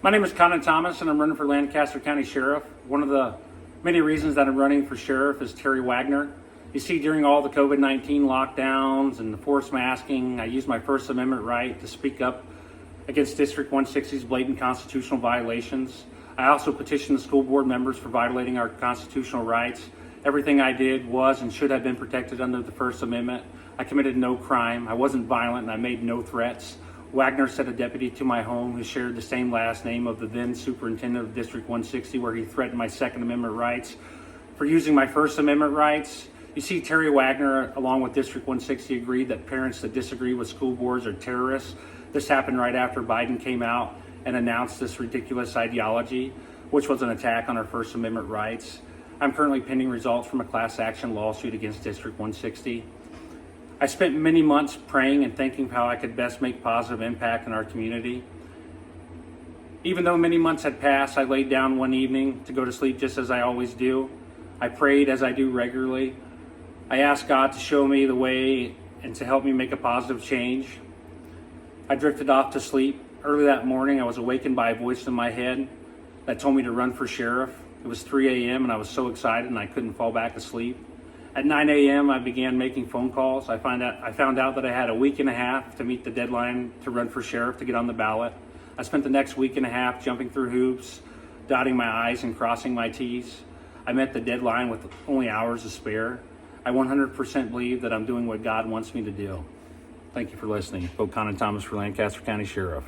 My name is Conan Thomas, and I'm running for Lancaster County Sheriff. One of the many reasons that I'm running for sheriff is Terry Wagner. You see, during all the COVID-19 lockdowns and the forced masking, I used my First Amendment right to speak up against District 160's blatant constitutional violations. I also petitioned the school board members for violating our constitutional rights. Everything I did was and should have been protected under the First Amendment. I committed no crime. I wasn't violent, and I made no threats. Wagner sent a deputy to my home who shared the same last name of the then superintendent of District 160, where he threatened my Second Amendment rights for using my First Amendment rights. You see, Terry Wagner, along with District 160, agreed that parents that disagree with school boards are terrorists. This happened right after Biden came out and announced this ridiculous ideology, which was an attack on our First Amendment rights. I'm currently pending results from a class action lawsuit against District 160. I spent many months praying and thinking of how I could best make positive impact in our community. Even though many months had passed, I laid down one evening to go to sleep just as I always do. I prayed as I do regularly. I asked God to show me the way and to help me make a positive change. I drifted off to sleep. Early that morning, I was awakened by a voice in my head that told me to run for sheriff. It was 3 a.m. and I was so excited and I couldn't fall back asleep. At 9 a.m., I began making phone calls. I found out that I had a week and a half to meet the deadline to run for sheriff to get on the ballot. I spent the next week and a half jumping through hoops, dotting my I's and crossing my T's. I met the deadline with only hours to spare. I 100% believe that I'm doing what God wants me to do. Thank you for listening. Conan Thomas for Lancaster County Sheriff.